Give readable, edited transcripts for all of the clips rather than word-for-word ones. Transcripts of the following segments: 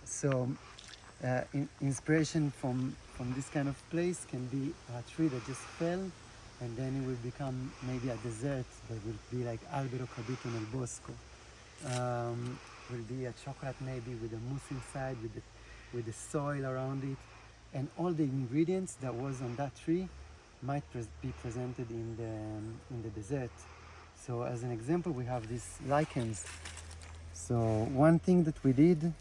So inspiration from this kind of place can be a tree that just fell, and then it will become maybe a dessert that will be like albero caduto nel bosco. Will be a chocolate maybe with a mousse inside, with the soil around it, and all the ingredients that was on that tree might be presented in the dessert. So as an example, we have these lichens. So one thing that we did,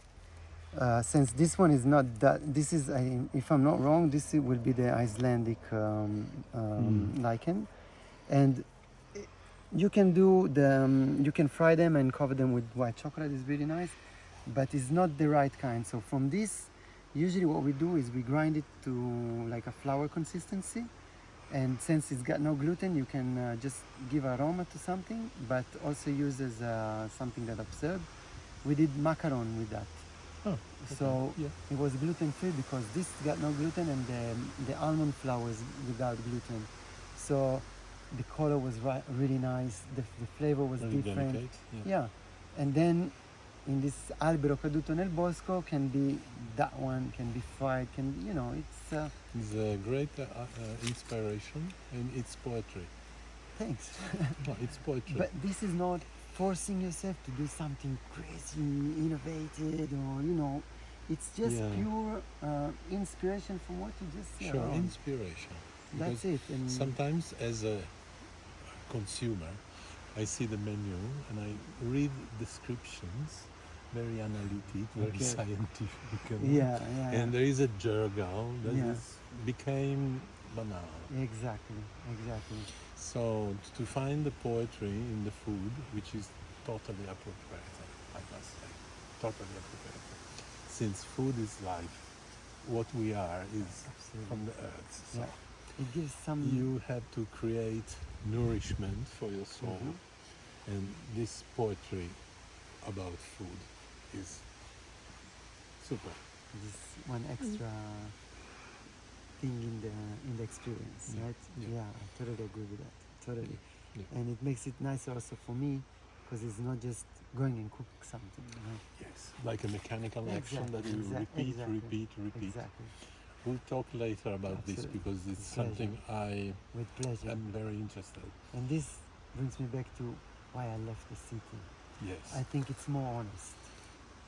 since this one is not that, this is, if I'm not wrong, this will be the Icelandic lichen, and you can do you can fry them and cover them with white chocolate. Is really nice, but it's not the right kind. So from this, usually what we do is we grind it to like a flour consistency, and since it's got no gluten, you can just give aroma to something, but also use as something that absorbs. We did macaron with that. Oh, okay. So it was gluten free because this got no gluten, and the almond flour is without gluten. So the color was really nice. The flavor was Very different. delicate, Yeah, and then in this albero caduto nel bosco can be that one, can be fried, can be, it's. It's a great inspiration, and it's poetry. Thanks. No, it's poetry. But this is not forcing yourself to do something crazy, innovative, or it's just pure inspiration from what you just see Sure, around. inspiration. That's it. And sometimes as a consumer, I see the menu and I read descriptions, very analytic, very scientific. And there is a jargon that became banal. Exactly. So to find the poetry in the food, which is totally appropriate, I must say, totally appropriate. Since food is life, what we are is from the earth. So it gives some. You have to create nourishment for your soul, and this poetry about food is super. This one extra thing in the experience, right? Yeah, I totally agree with that. Totally. And it makes it nicer also for me, because it's not just going and cook something. Yes, like a mechanical action that you repeat. Exactly. We'll talk later about this, because it's something I am very interested. And this brings me back to why I left the city. Yes. I think it's more honest.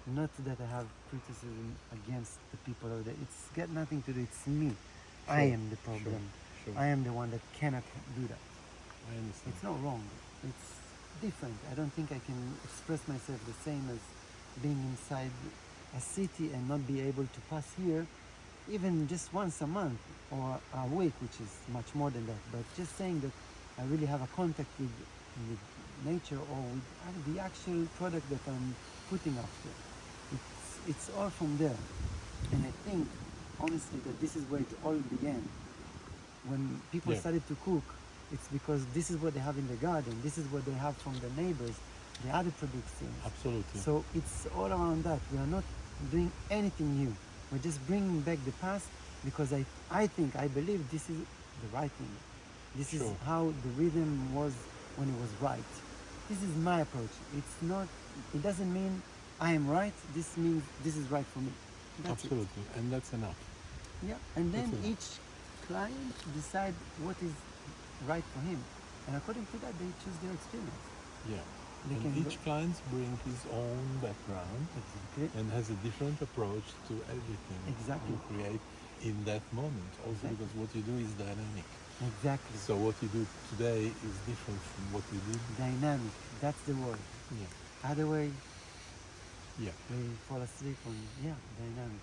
Not that I have criticism against the people over there. It's got nothing to do. It's me. I am the problem. Sure. I am the one that cannot do that. I understand. It's not wrong. It's different. I don't think I can express myself the same as being inside a city and not be able to pass here even just once a month or a week, which is much more than that. But just saying that I really have a contact with nature, or with the actual product that I'm putting after. It's all from there. And I think, honestly, that this is where it all began. When people started to cook, it's because this is what they have in the garden. This is what they have from the neighbors, the other producers. Absolutely. So it's all around that. We are not doing anything new. We're just bringing back the past, because I believe this is the right thing. This is how the rhythm was when it was right. This is my approach. It doesn't mean I am right. This means this is right for me. That's Absolutely. And that's enough. Yeah. And then each client decide what is right for him. And according to that, they choose their experience. Yeah. And each client brings his own background and has a different approach to everything you create in that moment. Also because what you do is dynamic. Exactly. So what you do today is different from what you did. Dynamic. That's the word. Yeah. Other way, Yeah. they fall asleep on, dynamic.